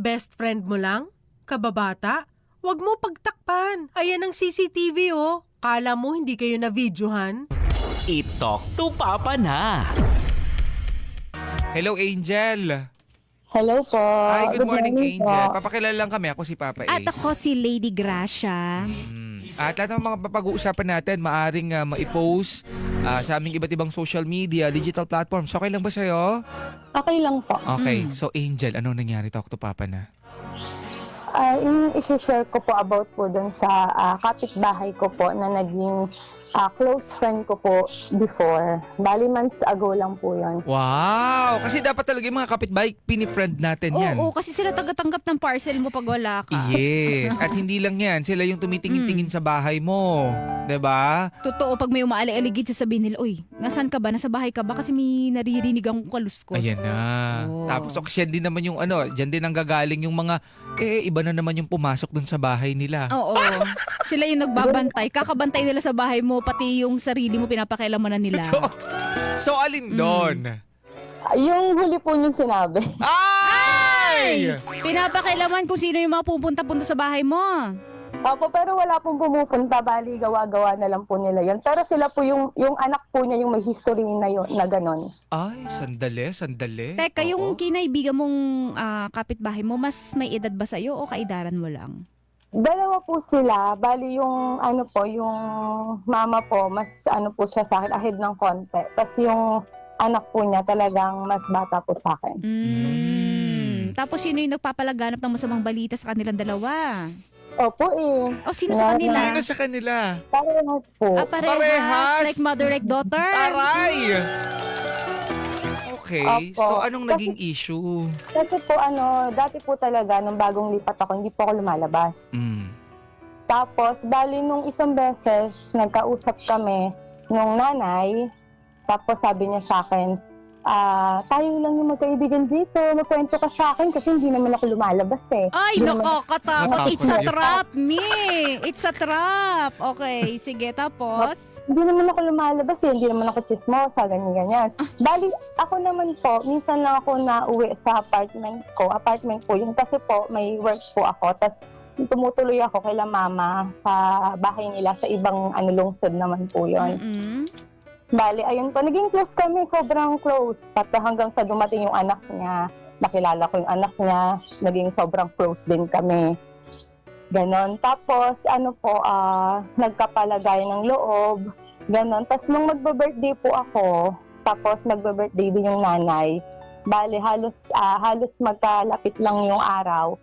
Best friend mo lang? Kababata? Huwag mo pagtakpan. Ayan ang CCTV oh. Kala mo hindi kayo na-videohan? I-talk to Papa na. Hello, Angel. Hello po. Hi, good morning, Angel. po. Papakilala lang kami. Ako si Papa At Ace. ako si Lady Gracia. At lahat ng mga papag-uusapan natin, maaring ma-post sa aming iba't ibang social media, digital platforms. Okay lang ba sa'yo? Okay lang po. Okay. So, Angel, ano nangyari? Talk to Papa na. Yung isi-share ko po about po dun sa kapitbahay ko po na naging close friend ko po before. Bali months ago lang po yun. Wow! Kasi dapat talaga yung mga kapitbahay, pinifriend natin yan. Oo, kasi sila tagatanggap ng parcel mo pag wala ka. Yes. At hindi lang yan. Sila yung tumitingin-tingin sa bahay mo. 'Di ba? Totoo, pag may umaalig-aligid, sasabihin nila, uy, nasaan ka ba? Nasa bahay ka ba? Kasi may naririnig akong kaluskos. Ayan na. Oo. Tapos yan din naman yung dyan din ang gagaling yung mga, iba na naman yung pumasok dun sa bahay nila. Oo. Sila yung nagbabantay. Kakabantay nila sa bahay mo, pati yung sarili mo, pinapakailaman na nila. So, alin doon? Yung huli po yung sinabi. Ay! Pinapakailaman kung sino yung mga pupunta-punta sa bahay mo. Opo, pero wala pong pumupunta. Bali, gawa-gawa na lang po nila yun. Pero sila po yung anak po niya yung may history na yun, na ganon. Ay, sandali. Teka, Oo. yung kinaibigan mong kapitbahay mo, mas may edad ba sa'yo o kaidaran mo lang? Dalawa po sila. Bali, yung yung mama po, mas po siya sa akin, ahead ng konti. Tapos yung anak po niya talagang mas bata po sa akin. Tapos sino yung nagpapalaganap ng masamang balita sa kanilang dalawa? Opo O sino sa kanila? Sino sa kanila? Parehas po. Parehas. Parehas. Like mother, like daughter. Aray! Okay, Opo. so anong naging issue? Kasi po dati po talaga, nung bagong lipat ako, hindi po ako lumalabas. Tapos, bali nung isang beses, nagkausap kami nung nanay, tapos sabi niya sa akin, tayo lang yung magkaibigan dito, magkwento ka sa akin kasi hindi naman ako lumalabas eh. Ay, Hindi naman- nakakatakot. Natakot It's a yun. trap, me. It's a trap. Okay, sige. Tapos? Hindi naman ako lumalabas eh, hindi naman ako chismosa, ganyan-ganyan. Bali, ako naman po, minsan lang ako nauwi sa apartment ko. Apartment po yun kasi po, may work po ako. Tapos, tumutuloy ako kay mama sa bahay nila sa ibang lungsod naman po yun. Bali, ayun po, naging close kami, sobrang close. Pati hanggang sa dumating yung anak niya, nakilala ko yung anak niya, naging sobrang close din kami. Ganon. Tapos, nagkapalagay ng loob, ganon. Tapos, nung magbe-birthday po ako, tapos nagbe-birthday din yung nanay, bali, halos magkalapit lang yung araw.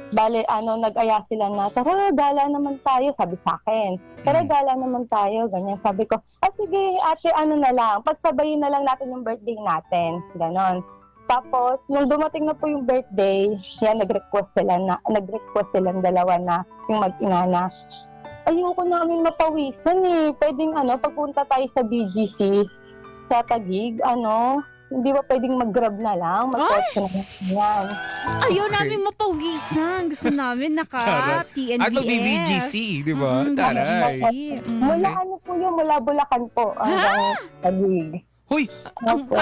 Bale, nag-aya sila na, tara, gala naman tayo, sabi sa akin. Tara, gala naman tayo, ganyan. Sabi ko, sige, ate, na lang, pagsabayin na lang natin yung birthday natin. Ganon. Tapos, nung dumating na po yung birthday, yan, nag-request silang dalawa na, yung mag-ina na, ayoko namin mapawisan eh. Pwedeng, pagpunta tayo sa BGC, sa Taguig, hindi ba pwedeng mag-grab na lang? Mag-kotse na lang yan. Ayaw namin mapawisan. Gusto namin naka-TNVS. At mag-BBGC, di ba? Taray. BBGC. Mula mula Bulacan po hanggang Taguig. Hoy, Opo.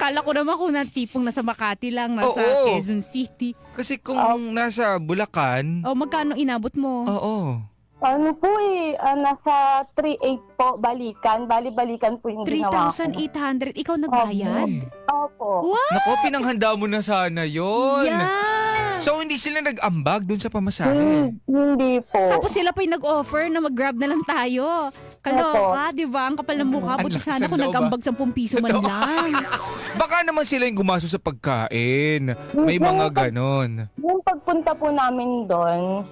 Kala ko naman kung tipong nasa Makati lang, nasa Oo. Quezon City. kasi kung nasa Bulacan, Magkano inabot mo? oo. Nasa 3,800 po, balikan. Bali-balikan po yung ginawa ko. 3,800. Ikaw nagbayad? Opo. What? Naku, pinanghanda mo na sana yun. Yeah. So, hindi sila nag-ambag dun sa pamasahe. Hindi po. Tapos sila pa yung nag-offer na mag-grab na lang tayo. Kaloka, di ba? Ang kapal ng mukha. Ang Buti lakas sana ng kung loob, nag-ambag 10 piso man lang. Baka naman sila yung gumaso sa pagkain. May mga ganon. Yung pagpunta po namin doon,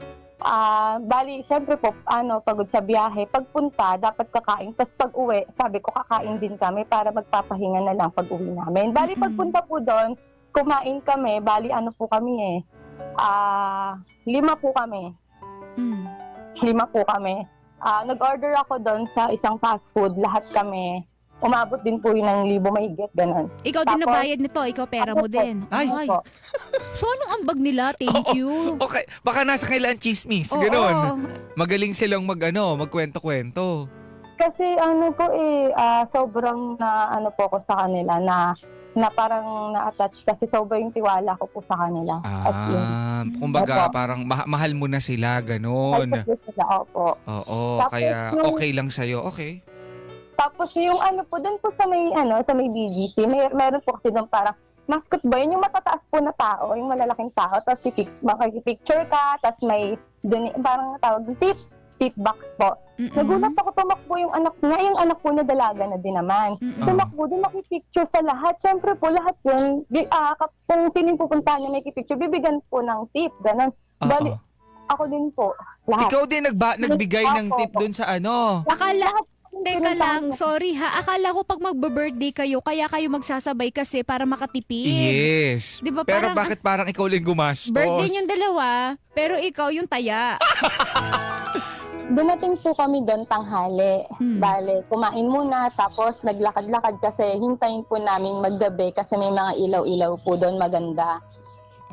bali, syempre po, pagod sa biyahe. Pagpunta, dapat kakain. Tapos pag-uwi, sabi ko, kakain din kami para magpapahinga na lang pag-uwi namin. Bali, pagpunta po doon, kumain kami. Bali, po kami 5 po kami. 5 po kami. Nag-order ako doon sa isang fast food. Lahat kami. Umabot din po yun ng 1,000 mahigit, ganun. Ikaw din Tapos- nabayad nito. Ikaw pera mo din. Ay. Opo. So anong ambag nila? Thank you. Okay, baka nasa kailan chismis. Oo. Ganon. Magaling silang magkwento-kwento. Kasi sobrang na po ko sa kanila na na parang na-attach kasi sobrang tiwala ko po sa kanila. As in, Kumbaga, Opo. parang mahal mo na sila, mahal ganon. ko po sila, opo. Oo, Tapos kaya yung- okay lang sa'yo. Okay. Tapos yung ano po, dun po sa may BGC, meron po kasi doon parang mascot ba yun? Yung matataas po na tao, yung malalaking tao, tapos makikipicture ka, tapos may parang tawag tip box po. Nagulat ako, tumakbo yung anak po niya dalaga na din naman. Tumakbo din, makipicture sa lahat. Siyempre po, lahat yun, kung pinupuntahan niya makipicture, bibigyan po ng tip, ganun. Bali, ako din po, lahat. Ikaw din nagbigay ng tip dun sa ano. Teka lang, sorry ha. Akala ko pag magbe-birthday kayo, kaya kayo magsasabay kasi para makatipid. Yes. Di ba Pero parang- bakit parang ikaw lang gumastos? Birthday niyong dalawa, pero ikaw yung taya. Dumating po kami doon tanghali. Bale, kumain muna, tapos naglakad-lakad kasi hintayin po namin maggabi kasi may mga ilaw-ilaw po doon maganda.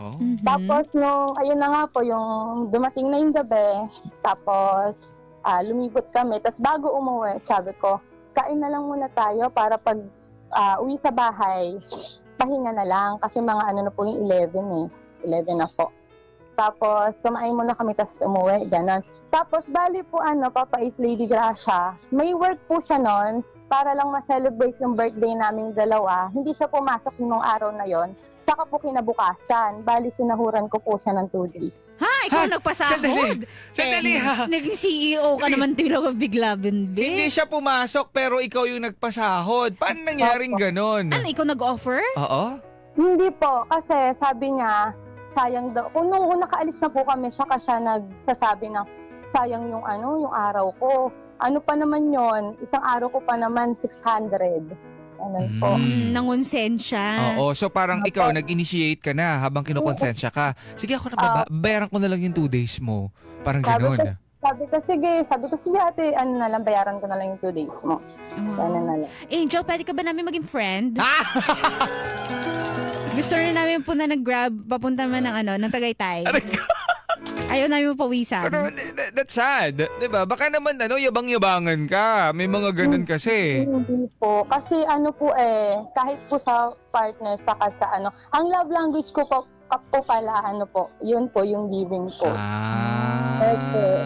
Oh. Tapos ayun na nga po, yung dumating na yung gabi, tapos lumibot kami. Tapos bago umuwi, sabi ko, kain na lang muna tayo para pag uwi sa bahay, pahinga na lang. Kasi mga ano na po yung 11 na po. Tapos kumain muna kami, tapos umuwi, gano'n. Tapos bali po Papa is Lady Gracia, may work po siya noon para lang ma-celebrate yung birthday naming dalawa. Hindi siya pumasok nung araw na yon. Saka po kinabukasan, bali sinahuran ko po siya ng 2 days. Ha? Ikaw Ha? nagpasahod? Sandali ha. Naging CEO ka naman tila bigla, Hindi Benbe. siya pumasok pero ikaw yung nagpasahod. Paano nangyaring ganon? Ano, ikaw nag-offer? Oo. Hindi po, kasi sabi niya, sayang daw. Kung nung nakaalis na po kami, siya nagsasabi na sayang yung yung araw ko. Ano pa naman yon? Isang araw ko pa naman 600. Ano po. Nangonsensya. Oo, so parang ikaw nag-initiate ka na habang kinukonsensya ka. Sige ako na, bayaran ko na lang yung 2 days mo. Parang ganon. Sabi ko, sige ate, na lang, bayaran ko na lang yung 2 days mo. Ano na lang. Angel, pwede ka ba namin maging friend? Gusto na namin po na nag-grab, papunta naman ng Tagaytay. Ayaw namin pawisan. Pero that's sad. Diba? Baka naman yabang-yabangan ka. May mga ganon kasi. Hindi po. Kasi kahit po sa partner, saka sa ang love language ko po pala, yun po, yung giving po.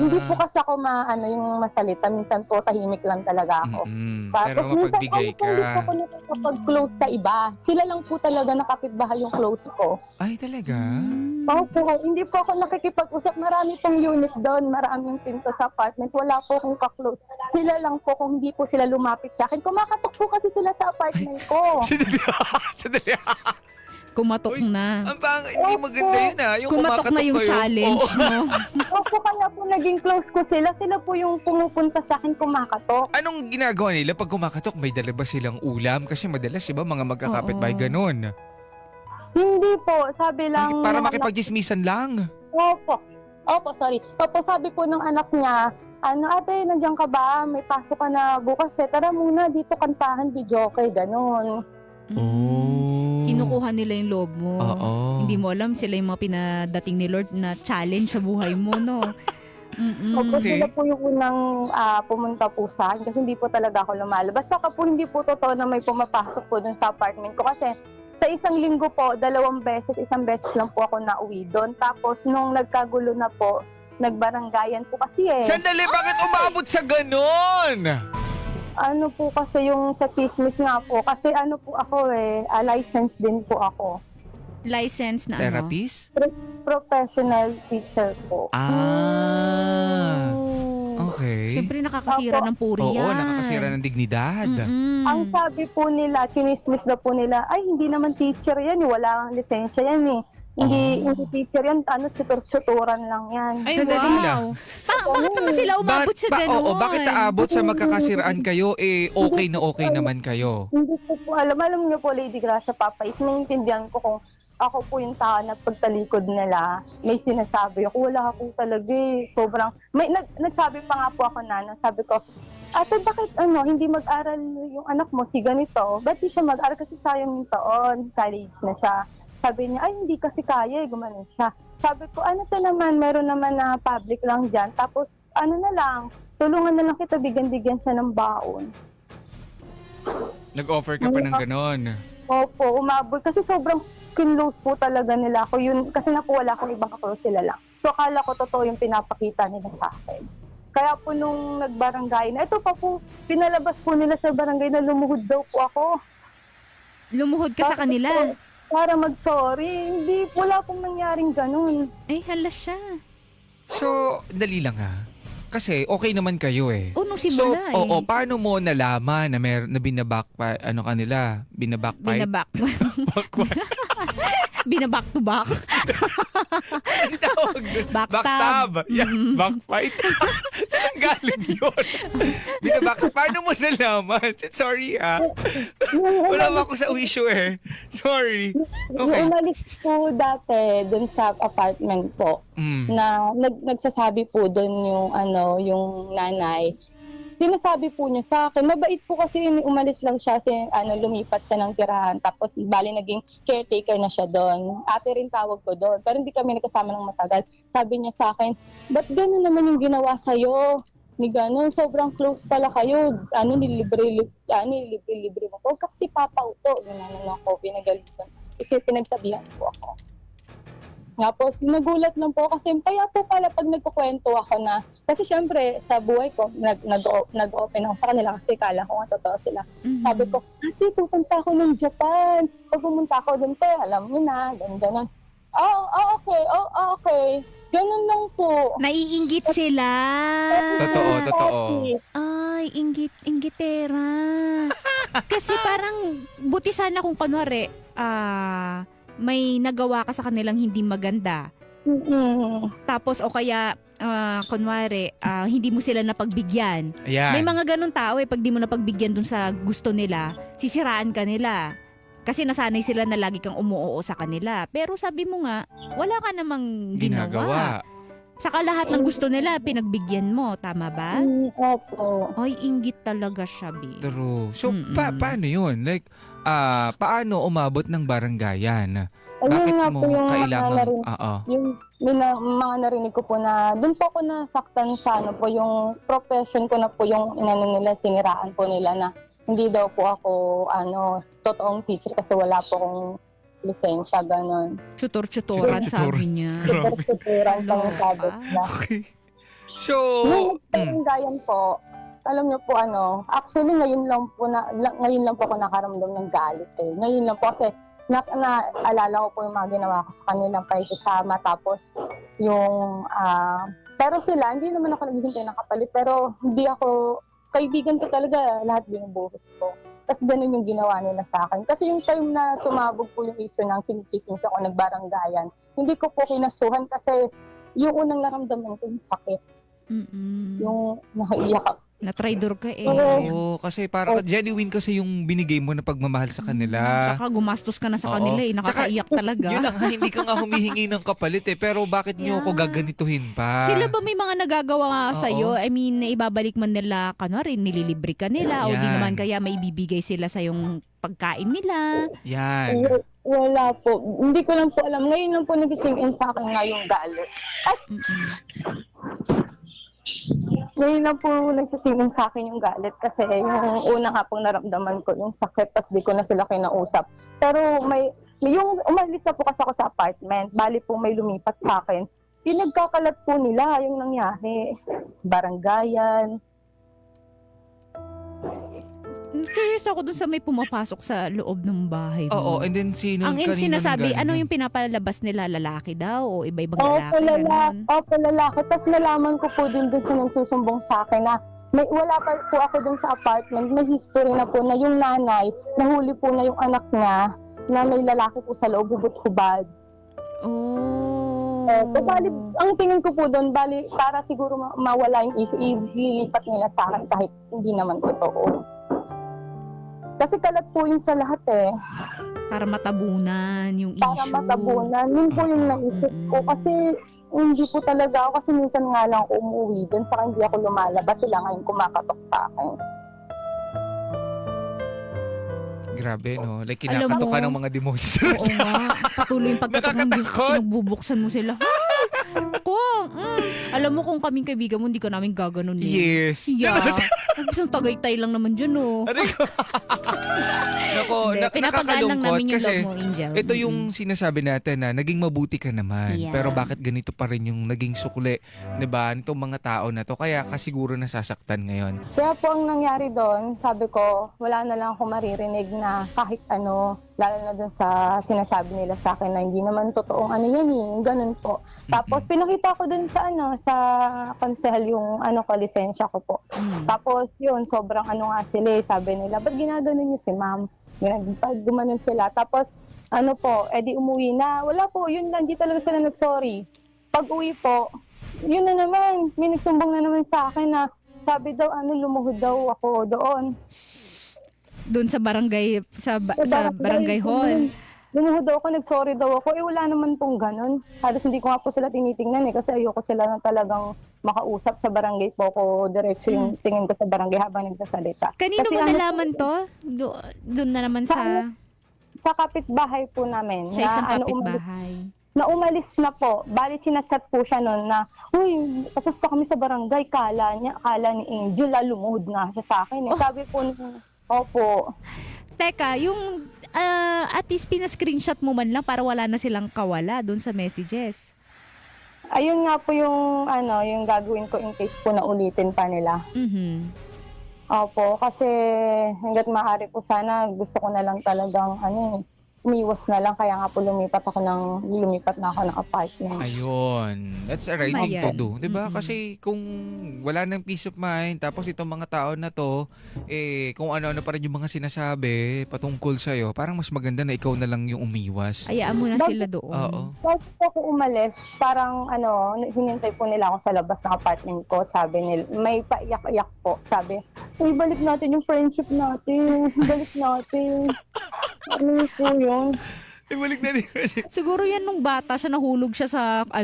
Hindi po kasi ako yung masalita. Minsan po, tahimik lang talaga ako. Pero mapagbigay ka. Hindi po ako nakapag-close sa iba. Sila lang po talaga nakapitbahay yung close ko. Ay, talaga? Opo, hindi po ako nakikipag-usap. Marami pong unit doon, maraming pinto sa apartment. Wala po akong ka-close. Sila lang po, kung hindi po sila lumapit sa akin. Kumakatok po kasi sila sa apartment ko. Sandali. Kumatok na. Hindi maganda yun Yung Kumatok na yung kayo. challenge, Oo. no? Opo, kaya po naging close ko sila. Sila po yung pumupunta sa akin kumakatok. Anong ginagawa nila pag kumakatok? May dala ba silang ulam? Kasi madalas, iba, mga magkakapit-bahay Oo. ganon. Hindi po, sabi lang... Para nung makipag-gismisan lang. Opo, sorry. Opo, sabi po ng anak niya, ate, nandiyan ka ba? May pasok ka na bukas Tara muna, dito kantahan, videoke, ganun. Kinukuha nila yung loob mo. Oo. Hindi mo alam, sila yung mga pinadating ni Lord na challenge sa buhay mo, no? Opo, Okay. sila po yung unang pumunta po sa akin kasi hindi po talaga ako lumalabas. Saka po hindi po totoo na may pumapasok po dun sa apartment ko kasi sa isang linggo po, 2 beses, 1 beses lang po ako nauwi doon. Tapos nung nagkagulo na po, nagbaranggayan po kasi Sandali, bakit umabot sa ganon? Ano po kasi yung sa chismis nga po, kasi po ako licensed din po ako. License na Therapist? Professional teacher po. Okay. Siyempre nakakasira ng puri Oo, yan. nakakasira ng dignidad. Ang sabi po nila, chinismis na po nila, ay hindi naman teacher yan, wala kang lisensya yan Hindi teacher yan, suturan lang yan. Ay, Sandali wow. Bakit naman sila umabot sa gano'n? Bakit naabot sa magkakasiraan kayo, okay na okay naman kayo? Hindi ko po alam. Alam niyo po, Lady Gracia, Papa, is naiintindihan ko kung ako po yung tao na pagtalikod nila, may sinasabi ako. Wala ako talaga sobrang, nagsabi pa nga po ako sabi ko, ate, bakit hindi mag-aral yung anak mo si ganito? Ba't di siya mag-aral kasi sayang yung taon, college na siya. Sabi niya, ay hindi kasi kaya, gumanon siya. Sabi ko, naman, meron naman na public lang dyan. Tapos, na lang, tulungan na lang kita, bigyan siya ng baon. Nag-offer ka pa ng ganon. Opo, umabot. Kasi sobrang kinlose po talaga nila ako. Yun, kasi na po wala akong ibang kaklose, sila lang. So akala ko totoo yung pinapakita nila sa akin. Kaya po nung nagbarangay na, ito pa po, pinalabas po nila sa barangay na lumuhod daw po ako. Lumuhod ka sa kanila. Para mag-sorry. Hindi, wala pong nangyaring ganun. Ay, hala siya. So, dali lang ha. Kasi okay naman kayo eh. O, nung So, simula eh. oo, paano mo nalaman na na binaback pa, ano kanila? Binabackpipe? Binaback. Binaback to back. Ang tawag doon? Backstab. Backstab. Yeah, backfight. Saan galing yun? Paano mo nalaman? Sorry ah. Wala ba ako sa issue eh. Sorry. Yung Okay. umalis po dati dun sa apartment po, Mm. na nagsasabi po dun yung nanay. Sinasabi po niya sa akin, mabait po kasi yun, umalis lang siya, lumipat siya ng tirahan, tapos bali naging caretaker na siya doon. Ate rin tawag ko doon, pero hindi kami nagkasama ng matagal. Sabi niya sa akin, ba't gano'n naman yung ginawa sa'yo? Ni gano'n, sobrang close pala kayo. Nilibre mo. Huwag ka kasi papauto. Gano'n ako, pinagalitan. Kasi pinagsabihan po ako. Tapos, nagulat lang po kasi kaya po pala pag nagkukwento ako na, kasi syempre sa buhay ko, nag-open ako sa kanila kasi kala ko nga totoo sila. Mhm. Sabi ko, ate, pupunta ako ng Japan. Pag pumunta ako dun, alam niyo na, ganun. Okay. Ganun lang po. Naiinggit sila. Totoo. Ay, inggitera. Kasi parang, buti sana kung kunwari, may nagawa ka sa kanilang hindi maganda. Tapos o kaya kunwari hindi mo sila napagbigyan. Ayan. May mga ganun tao pag di mo napagbigyan dun sa gusto nila, sisiraan ka nila. Kasi nasanay sila na lagi kang umuoo sa kanila. Pero sabi mo nga, wala ka namang ginawa. Saka lahat ng gusto nila, pinagbigyan mo. Tama ba? Opo. Ay, inggit talaga siya, Bi. True. So, Mm-mm. paano yun? Like, paano umabot ng barangayan? Ayun Bakit nga mo po yung kailangan? narinig, Oo. yung mga narinig ko po na doon po ako nasaktan sa yung profession ko na po yung nila, siniraan po nila na hindi daw po ako totoong teacher kasi wala po akong lisensya, gano'n. Tutor-tutoran, Tutor-tutor. sabi niya. Tutor-tutoran pa yung sabi nila. Okay. So, Nung nagparinggayan po, alam niyo po actually ngayon lang po ako nakaramdam ng galit eh. Ngayon lang po kasi naalala ko po yung mga ginawa ko sa kanilang paisasama, tapos yung pero sila, hindi naman ako naghihintay ng kapalit, pero hindi ako, kaibigan ko talaga, lahat binubuhos ko. Tapos ganun yung ginawa nila sa akin. Kasi yung time na sumabog po yung issue ng sinichismis ako, nagbaranggayan, hindi ko po kinasuhan kasi yung unang naramdaman ko yung sakit. Mm-mm. Yung naiyak. Na-traidor ka eh. oo, kasi parang genuine kasi yung binigay mo na pagmamahal sa kanila. Saka gumastos ka na sa Oo. kanila eh. Nakakaiyak talaga. Yun lang, hindi ka nga humihingi ng kapalit eh. Pero bakit nyo ako gaganituhin pa? Sila ba may mga nagagawa nga Oo. sa'yo? I mean, ibabalik man nila, kanwari, nililibre ka nila o di Yan. naman kaya may ibibigay sila sa yung pagkain nila. Yan. Wala po. Hindi ko lang po alam. Ngayon lang po nag-sing in sa akin nga yung galit. Ngayon lang po nagsisingin sa akin yung galit kasi yung una nga pong naramdaman ko yung sakit, tapos di ko na sila kinausap. Pero yung umalis na po kasi ako sa apartment, bali po may lumipat sa akin, pinagkakalat po nila yung nangyari. Baranggayan. Curious ako dun sa may pumapasok sa loob ng bahay mo. Oo, and then sino Ang kanino sinasabi, nanggaling ano yun? yung pinapalabas nila? Lalaki daw o iba-ibang Opo, lalaki? Ganun? lalaki. Tapos nalaman ko po din sa nagsusumbong sa akin na wala pa po ako dun sa apartment. May history na po na yung nanay, nahuli po na yung anak niya na may lalaki po sa loob, hubot-hubad. Oh. Bali, ang tingin ko po doon, bali, para siguro mawala yung issue, ililipat nila sa akin kahit hindi naman totoo. Kasi kalat po yun sa lahat eh. Para matabunan yung Para issue. matabunan. Yun po yung naisip ko. Kasi hindi po talaga ako. Kasi minsan nga lang ako umuwi doon. Saka hindi ako lumalabas. Sila ngayon kumakatok sa akin. Grabe, no? Like, Alam kinakato ka mo, ng mga demons. Oo nga. Patuloy yung pagkatok ng Nakakatakot. bubuksan mo sila. Ako, alam mo kung kaming kaibigan mo, hindi ka namin gaganon eh. Yes. Yeah. Isang Tagaytay lang naman dyan, oh. Aray ko. Nako, Hindi, pinapagaan lang nakakalungkot namin yung kasi love mo, Angel. ito yung sinasabi natin na naging mabuti ka naman. Yeah. Pero bakit ganito pa rin yung naging sukli, 'di ba? Nitong mga tao na to kaya kasiguro nasasaktan ngayon. Kaya po ang nangyari doon, sabi ko, wala na lang ako maririnig na kahit ano, lalo na doon sa sinasabi nila sa akin na hindi naman totoong ano yan eh, ganun po. Tapos pinakita ko doon sa sa konsehal yung ko, lisensya ko po. Tapos yun, sobrang nga sila sabi nila, ba't ginagano niyo si ma'am? Gumanon sila. Tapos edi umuwi na. Wala po, yun lang, di talaga sila nag-sorry. Pag uwi po, yun na naman, may nagsumbong na naman sa akin na sabi daw, lumuhod daw ako doon. Doon sa barangay, sa barangay hall. Lumuhod daw ako, nag-sorry daw ako. Wala naman pong ganun. Halos hindi ko nga po sila tinitingnan kasi ayoko sila na talagang makausap sa barangay po ko. Diretso yung tingin ko sa barangay habang nagsasalita. Kanino Kasi mo nalaman to? Doon na naman sa Sa kapitbahay po namin. sa isang na, kapitbahay. na umalis na po. Bali, sinachat po siya noon na, uy, tapos pa kami sa barangay. Kala ni Angel, lumuhod nga siya sa akin. Sabi po, opo. Teka, yung at least pina-screenshot mo man lang para wala na silang kawala doon sa messages. Ayun nga po yung, yung gagawin ko in case po na ulitin pa nila. Opo, kasi hanggat maaari po sana, gusto ko na lang talagang, umiwas na lang. Kaya nga po lumipat na ako ng apartment. Ayun. That's a right thing to Ayan. do. 'Di ba? Kasi kung wala nang peace of mind, tapos itong mga tao na to, kung ano-ano pa rin yung mga sinasabi patungkol sa'yo, parang mas maganda na ikaw na lang yung umiwas. Hayaan mo na sila doon. Oo. Tapos po ako umalis, parang hinintay po nila ako sa labas ng apartment ko. Sabi nila, may paiyak-iyak po. Sabi, balik natin yung friendship natin. Balik natin. Ano po yun? Balik na din kasi. Siguro yan nung bata siya, nahulog siya sa sa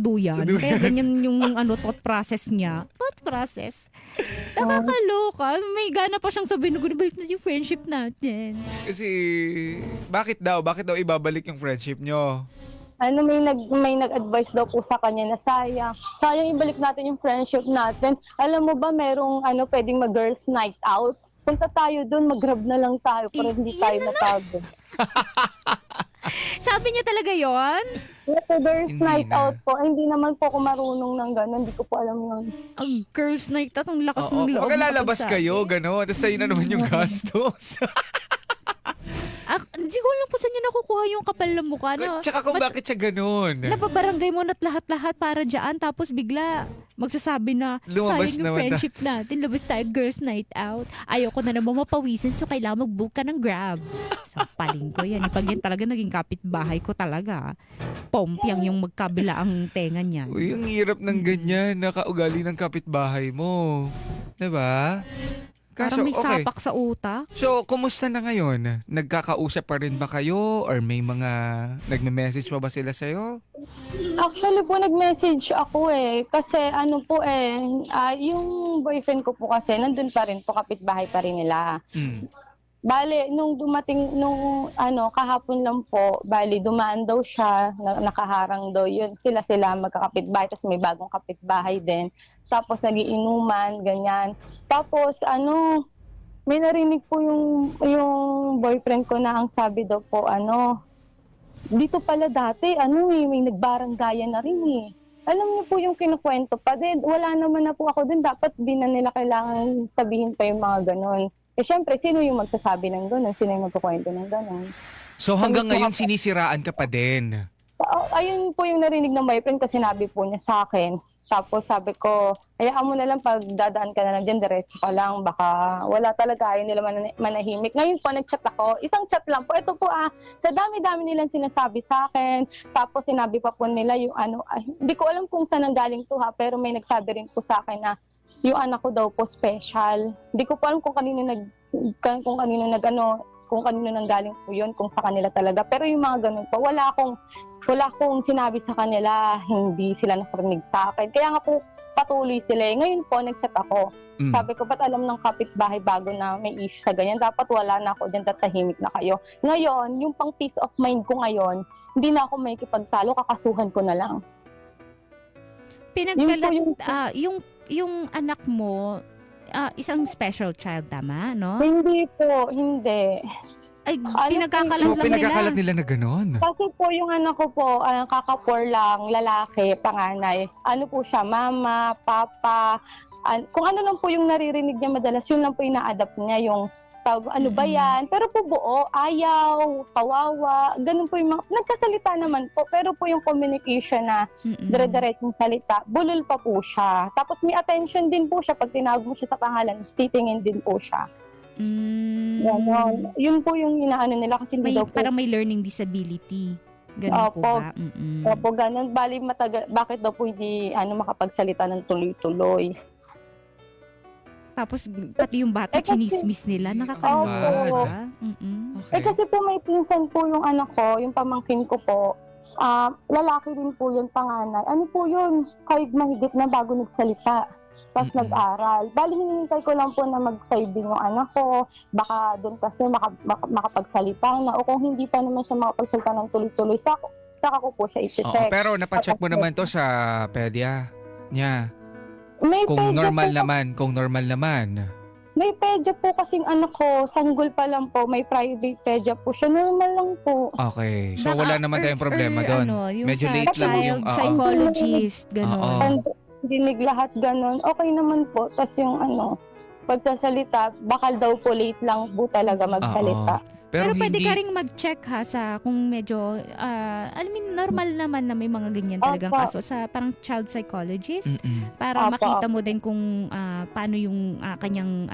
duyan. Sa duyan. Kaya ganyan yung thought process niya. Thought process. Nakakaloka. May gana pa siyang sabihin, balik na yung friendship natin. Kasi, bakit daw ibabalik yung friendship nyo? May nag-advise daw po sa kanya na sayang ibalik natin yung friendship natin. Alam mo ba, merong pwedeng mag-girls night out. Punta tayo doon, mag-grab na lang tayo para hindi tayo natawag. Sabi niya talaga yon. Girls Hindi night na. out po. Hindi naman po ako marunong ng gano'n. Hindi ko po alam yun. Ang girls night at ang lakas Oo, ng loob. maglalabas kayo, gano'n. Tapos sa'yo na naman yung gastos. Hindi ko alam kung saan niya nakukuha yung kapal ng mukha. No? Tsaka kung bakit siya gano'n. Napabarangay mo na't lahat-lahat para dyan. Tapos bigla magsasabi na, Lumabas sayang yung naman friendship natin. Labas tayo, girls night out. Ayoko na naman mapawisin, so kailangan mag-book ka ng Grab. Sampalin ko yan. Pag yan talaga naging kapitbahay ko talaga. Pompiang yung magkabila ang tenga niya. Uy, ang hirap ng ganyan. Nakaugali ng kapitbahay mo. Diba? Parang may okay. sapak sa utak. So, kumusta na ngayon? Nagkakausap pa rin ba kayo? Or may mga nagme-message pa ba sila sa'yo? Actually po, nag-message ako Kasi yung boyfriend ko po kasi, nandun pa rin po, kapitbahay pa rin nila. Bale, nung dumating, kahapon lang po, dumaan daw siya, nakaharang daw yun. Sila magkakapitbahay, tapos may bagong kapitbahay din. Tapos nagiinuman, ganyan. Tapos may narinig po yung boyfriend ko na ang sabi daw po, dito pala dati, may nagbaranggayan na rin Alam niyo po yung kinukwento pa din. Wala naman na po ako din. Dapat di na nila kailangan sabihin pa yung mga ganon. Syempre, sino yung magsasabi ng ganon? Sino yung magkukwento ng ganon? So, hanggang ngayon sinisiraan ka pa din? Ayun po yung narinig ng boyfriend ko, sinabi po niya sa akin. Tapos sabi ko, hayaan mo na lang pag dadaan ka na lang dyan, diretso ka lang. Baka wala talaga, ayaw nila manahimik. Ngayon po, nag-chat ako. Isang chat lang po. Ito po sa dami-dami nilang sinasabi sa akin. Tapos sinabi pa po nila yung hindi ko alam kung saan galing to pero may nagsabi rin po sa akin na yung anak ko daw po special. Hindi ko po alam kung kanino nanggaling po yun, kung sa kanila talaga. Pero yung mga ganun po, wala akong sinabi sa kanila, hindi sila nakarinig sa akin. Kaya nga po, patuloy sila. Ngayon po, nag-chat ako. Sabi ko, ba't alam ng kapitbahay bago na may issue sa ganyan? Dapat wala na ako dyan, tatahimik na kayo. Ngayon, yung pang peace of mind ko ngayon, hindi na ako may kipagtalo, kakasuhan ko na lang. Yung anak mo, isang special child, tama, no? Hindi po, hindi. Ay, Ano pinagkakalat So, lang pinagkakalat nila. nila na ganon. Kasi po yung anak ko po, kakapor lang, lalaki, panganay. Ano po siya, mama, papa, kung ano lang po yung naririnig niya madalas, yun lang po yung na-adapt niya, yung tawag, ano ba yan? Pero po buo, ayaw, kawawa, ganun po yung mga, nagsasalita naman po, pero po yung communication na dire-diretsong salita, bulol pa po siya. Tapos may attention din po siya, pag tinawag mo siya sa pangalan, titingin din po siya. Ganon. Yun po yung inaano nila kasi hindi May, daw po. parang may learning disability. Ganun po Opo. ba? Opo, ganun. Bali, bakit daw po hindi makapagsalita ng tuloy-tuloy? Tapos, pati yung bata, kasi- chinismis nila. Nakakaloka. Opo. Diba? Okay. Kasi po may pinsan po yung anak ko, yung pamangkin ko po. Lalaki din po yun, panganay. Ano po yun? Kahit mahigit na bago nagsalita. Tapos nag-aral. Bali, hinihintay ko lang po na mag-5 din yung anak ko. Baka doon kasi makapagsalita na. O kung hindi pa naman siya makapagsalita ng tuloy-tuloy, saka ko po siya Oo, isi-check. pero napacheck mo naman to sa pedia niya. May Kung pedya normal po, naman. May pedya po kasing anak ko. Sanggol pa lang po. May private pedya po siya. Normal lang po. Okay. So, wala naman tayong problema doon. Yung Medyo sa late lang yung... child psychologist, gano'n. Oo. And dinig lahat ganun. Okay naman po. Tapos yung pagsasalita, bakal daw po late lang po talaga magsalita. Pero pwede hindi... ka ring mag-check ha sa kung medyo, normal naman na may mga ganyan talagang Opo. kaso sa parang child psychologist Mm-mm. para Opo, makita mo din kung paano yung kanyang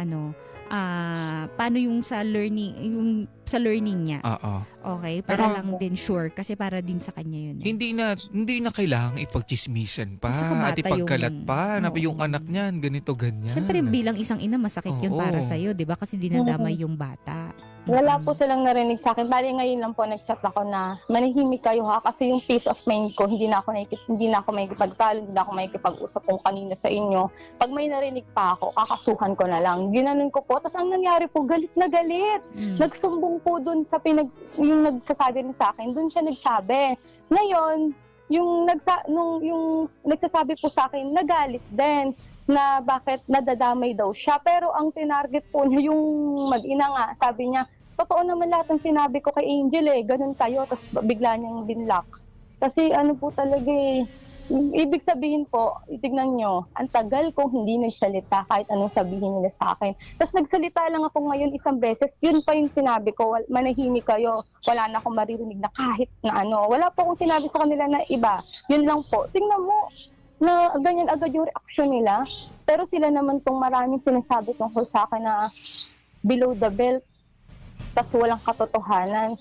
paano yung sa learning niya. Oo. Okay, para Pero- lang din sure kasi para din sa kanya yun. Hindi na kailangang ipagchismisan pa Saka at bata ipagkalat yung- pa na oo. yung anak niyan, ganito, ganyan. Siyempre bilang isang ina masakit yun Oo. para sa iyo, 'di ba? Kasi dinadamay yung bata. Wala po silang narinig sa akin. Bali ngayon lang po nag-chat ako na manahimik kayo ha kasi yung peace of mind ko hindi na ako makikipagtalo, hindi na ako makikipag-usap kung kanina sa inyo. Pag may narinig pa ako, kakasuhan ko na lang. Ginanon ko po. Tapos ang nangyari po, galit na galit. Nagsumbong po dun sa yung nagsasabi rin sa akin, dun siya nagsabi. Ngayon, yung nagsasabi po sa akin, nagalit din na bakit nadadamay daw siya. Pero ang tinarget po niya yung mag-ina nga, sabi niya, totoo naman lahat ng sinabi ko kay Angel ganun kayo, tapos bigla niyang binlock. Kasi ano po talaga ibig sabihin po, itignan nyo, ang tagal kong hindi nagsalita kahit anong sabihin nila sa akin. Tapos nagsalita lang ako ngayon isang beses, yun pa yung sinabi ko, manahimik kayo, wala na akong maririnig na kahit na wala po akong sinabi sa kanila na iba. Yun lang po. Tingnan mo, na ganyan agad yung reaksyon nila. Pero sila naman tong maraming sinasabi tungkol sa akin na below the belt, tapos walang katotohanan.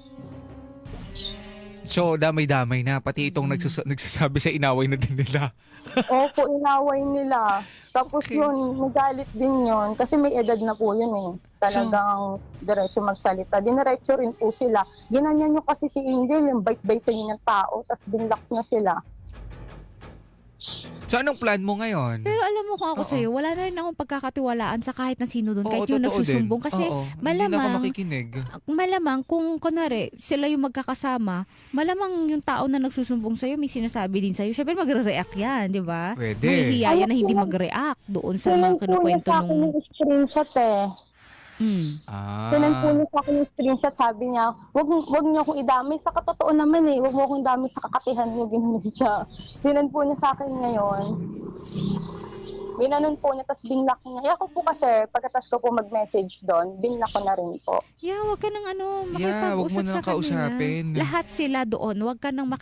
So, damay-damay na. Pati itong nagsasabi sa inaway na din nila. Opo, inaway nila. Tapos Okay. yun, magalit din yun. Kasi may edad na po yun Talagang diretso magsalita. Diretso rin po sila. Ginanyan nyo kasi si Angel, yung bite-bite sa inyo ng tao, tapos binlock na sila. So, anong plan mo ngayon? Pero alam mo kung ako Oo. sa'yo, wala na rin akong pagkakatiwalaan sa kahit na sino doon, Oo, kahit yung totoo nagsusumbong. din. Kasi Oo, hindi na ako malamang- makikinig. malamang kung kunwari sila yung magkakasama, malamang yung tao na nagsusumbong sa'yo may sinasabi din sa'yo. Syempre magre-react yan, di ba? Pwede. Mahihiya yan na hindi mag-react doon sa mga Sinan po niya kinukwento sa akin nung... yung screenshot Sinan po niya sa akin yung screenshot, sabi niya, wag niyo akong idamay sa katotoo naman wag mo akong idamay sa kakatihan niyo, gano'n siya. Sinan po niya sa akin ngayon. Ginanon po niya, tapos binlock niya. Ako po kasi, pagkatas ko po mag-message doon, binlock ko na rin po. Yeah, wag ka nang Yeah, wag mo makipag-usap nang sa kausapin. kanila. Lahat sila doon. Wag ka nang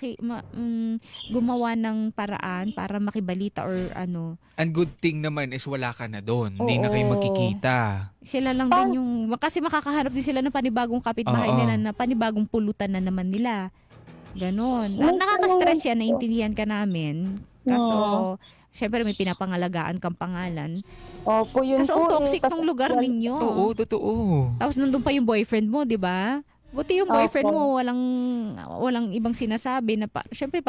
gumawa ng paraan para makibalita or ano. And good thing naman is wala ka na doon. Hindi na kayo Oo. magkikita. Sila lang din yung... Kasi makakahanap din sila ng panibagong kapitbahay Oo. nila na panibagong pulutan na naman nila. Ganon. Yes, Nakaka-stress yes. yan, naiintindihan ka namin. Kaso, syempre may pinapangalagaan kang pangalan. Opo, yun Kasi po. ang toxic Tas- tong lugar ninyo. Oo, totoo. Tapos nandun pa yung boyfriend mo, di ba? Buti yung boyfriend Opo. mo, walang ibang sinasabi na syempre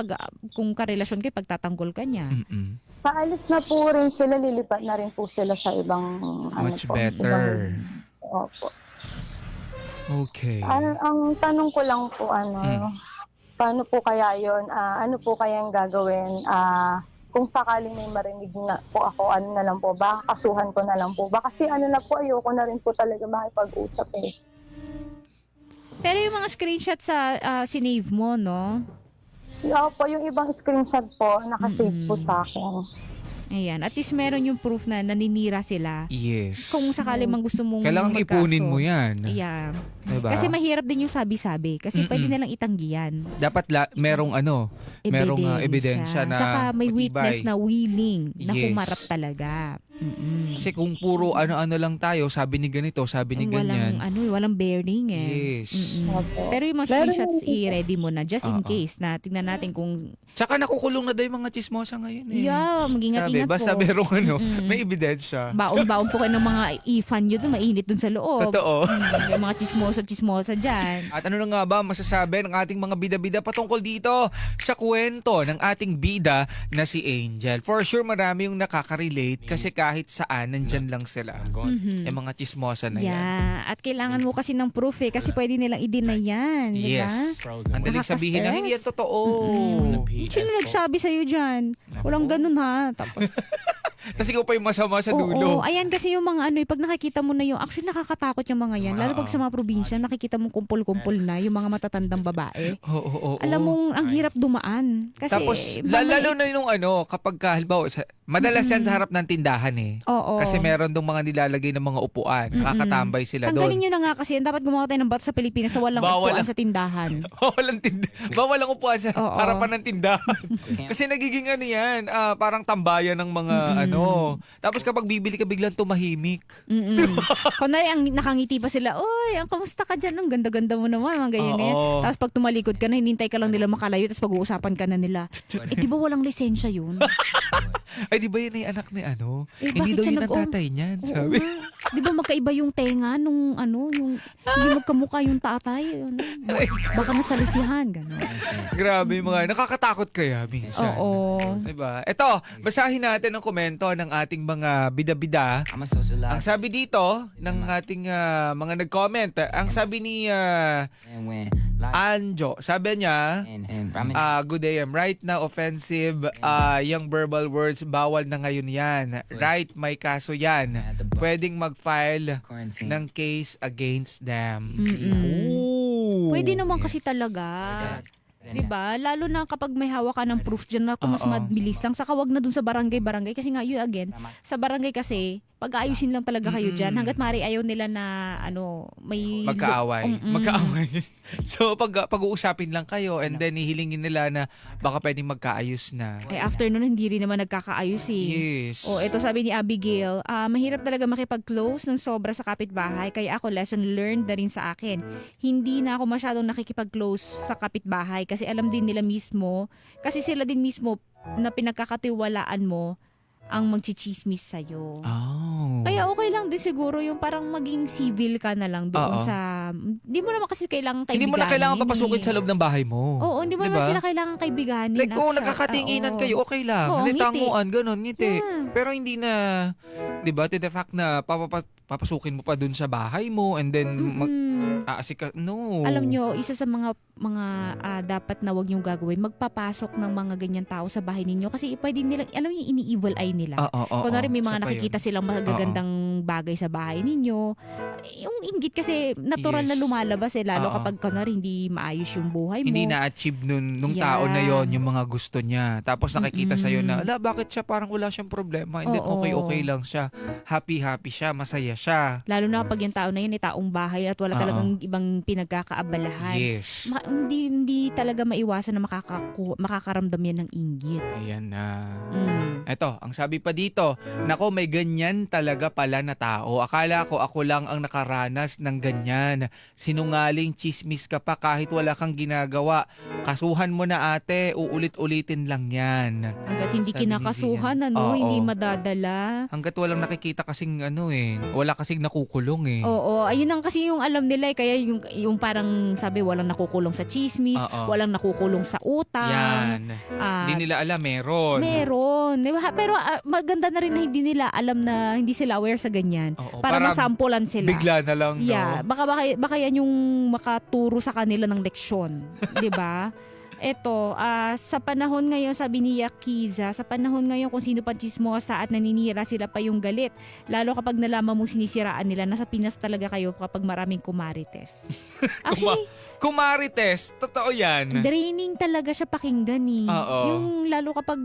kung karelasyon kayo, pagtatanggol ka niya. Mm-mm. Paalis na po rin sila, lilipat na rin po sila sa ibang... Much po, better. Opo. Okay. Ang tanong ko lang po, paano po kaya yun? Ano po kayang gagawin? kung sakaling may marinig na po ako, ano na lang po ba, kasuhan ko na lang po ba? Kasi ano na po, ayoko na rin po talaga makipag-usap eh. Pero yung mga screenshot sa sinave mo, no? Opo, yung ibang screenshot po, nakasave po sa akin. Ayan. At least meron yung proof na naninira sila. Yes. Kung sakali man gusto mong Kailangan magkaso. ipunin mo yan. Yeah. Diba? Kasi mahirap din yung sabi-sabi. Kasi pwede nilang itanggihan. Dapat merong ebidensya na Saka may matibay. witness na willing na Yes. humarap talaga. Kasi kung puro ano-ano lang tayo, sabi ni ganito, sabi ni ganyan. Walang bearing eh. Yes. Opo. Pero yung mga Meron screenshots, din po. i-ready mo na just in Oo. case na tignan natin kung Tsaka nakukulong na daw yung mga chismosa ngayon eh. mag-ingat-ingat Basta po. merong may ebidensya. Baon-baon po kayo ng mga ifan nyo doon, mainit doon sa loob. Totoo. Yung mga chismosa dyan. At ano na nga ba masasabi ng ating mga bida-bida patungkol dito sa kwento ng ating bida na si Angel? For sure marami yung nakaka-relate kasi kahit saan nandyan lang sila. Yung mga chismosa na yan. Yeah. At kailangan mo kasi ng proof eh, kasi pwede nilang i-deny yan. Di ba? Yes. Ang daling sabihin na hindi yan totoo. Sino nagsabi sa'yo dyan? Walang ganun ha. Tapos, Kasi ikaw pa yung masama sa dulo. oo, ayan kasi yung mga pag nakikita mo na yung, actually nakakatakot yung mga yan. Lalo pag sa mga probinsya, nakikita mo kumpul-kumpul na yung mga matatandang babae. Oo. Alam mong ang hirap dumaan. Kasi, Tapos, lalo na yung kapag halimbawa, madalas yan sa harap ng tindahan eh. Oo. Kasi meron dong mga nilalagay ng mga upuan. Nakakatambay sila Tanggalin doon. nyo na nga kasi, dapat gumawa tayo ng batas sa Pilipinas na walang Bawal upuan ang- sa tindahan. Bawal ang upuan sa Oo. harapan ng tindahan. Kasi nagiging yan, parang tambayan ng mga Tapos kapag bibili ka biglang tumahimik. Kunwari, ang nakangiti pa sila, oy, ang kamusta ka dyan? Ang ganda-ganda mo naman, mga ganyan-ganyan. Oo. Tapos pag tumalikod ka na, hinintay ka lang nila makalayo, tapos pag-uusapan ka na nila. Di ba walang lisensya yun? Ay, di ba yun ay anak ni ano? Eh, Hindi bakit daw siya yun ang nag-o- tatay niyan, Oo sabi. nga. Di ba magkaiba yung tenga nung yung hindi magkamukha yung tatay? Baka nasalisihan, gano'n. Grabe yung mga, nakakatakot kaya minsan. Oo. Diba? Ito, basahin natin ang komento ng ating mga bida-bida. Ang sabi dito ng ating mga nag-comment, ang sabi ni Anjo, sabi niya, good day, right now offensive yung verbal words, bawal na ngayon yan. Right, may kaso yan. Pwedeng mag-file ng case against them. Ooh. Pwede naman kasi talaga. Diba? Lalo na kapag may hawak ka ng proof dyan na kung mas Oo. mabilis lang. Saka wag na dun sa barangay. Kasi nga, yun again, sa barangay kasi, pag-aayusin lang talaga kayo dyan. Hanggat maaari ayaw nila na, may... Magkaaway. Magkaaway. So, pag-uusapin lang kayo and then hihilingin nila na baka pwedeng magkaayos na. Eh, after nun, hindi rin naman nagkakaayos eh. Yes. O, ito sabi ni Abigail, mahirap talaga makipag-close ng sobra sa kapitbahay. Kaya ako, lesson learned na rin sa akin. Hindi na ako masyadong nakikipag-close sa kapitbahay kasi alam din nila mismo, kasi sila din mismo na pinagkakatiwalaan mo ang magchichismis sa'yo. Oh. Kaya okay lang din siguro yung parang maging civil ka na lang doon Oo. sa... Hindi mo naman kasi kailangan kaibiganin. Hindi mo na kailangan papasukin sa loob ng bahay mo. Oo, hindi mo Diba? naman sila kailangan kaibiganin. Like, kung Actually, nakakatinginan oo. kayo, okay lang. Oo, ngiti. Tanguan, ganun, ngiti. Yeah. Pero hindi na, di ba, to the fact na papasukin mo pa dun sa bahay mo and then aasika, no. Alam nyo, isa sa mga dapat na wag nyong gagawin, magpapasok ng mga ganyan tao sa bahay ninyo kasi pwede nilang, alam nyo, ini-evil eye nila. Kunwari may mga nakikita silang magagandang bagay sa bahay ninyo. Yung inggit kasi natural Yes. na lumalabas lalo Oo. kapag kunwari hindi maayos yung buhay mo. Hindi na-achieve nung Yeah. tao na yon yung mga gusto niya. Tapos nakikita sa'yo na, Mm-mm. bakit siya parang wala siyang problema? And then Oo. okay lang siya. Happy siya, masaya siya. Lalo na kapag yung tao na yun ay taong bahay at wala Oo. talagang ibang pinagkakaabalahan. Yes. Hindi talaga maiwasan na makakaramdam yan ng inggit. Ayan na. Mm. Eto, ang sabi pa dito, nako may ganyan talaga pala na tao. Akala ko ako lang ang nakaranas ng ganyan. Sinungaling chismis ka pa kahit wala kang ginagawa. Kasuhan mo na ate, uulit-ulitin lang yan. Hanggat hindi Sabi ni kinakasuhan, Zian. Oo. hindi madadala. Hanggat walang nakikita kasing wala kasing nakukulong eh. Oo, ayun ang kasi yung alam nila kaya yung parang sabi walang nakukulong sa chismis, Oo. walang nakukulong sa utang. Yan. Ah, Hindi nila alam, meron. meron. Diba? Pero maganda na rin na hindi nila alam na hindi sila aware sa ganyan. Oo, Para masampulan sila. Bigla na lang, no? Yeah, baka yan yung makaturo sa kanila ng leksyon, 'di ba? Eto, sa panahon ngayon, sabi ni Yakiza, sa panahon ngayon kung sino pa chismosa at naninira, sila pa yung galit. Lalo kapag nalaman mo sinisiraan nila, nasa Pinas talaga kayo kapag maraming kumarites. Actually, Kumarites, totoo yan. draining talaga siya pakinggan eh. Oo. Yung lalo kapag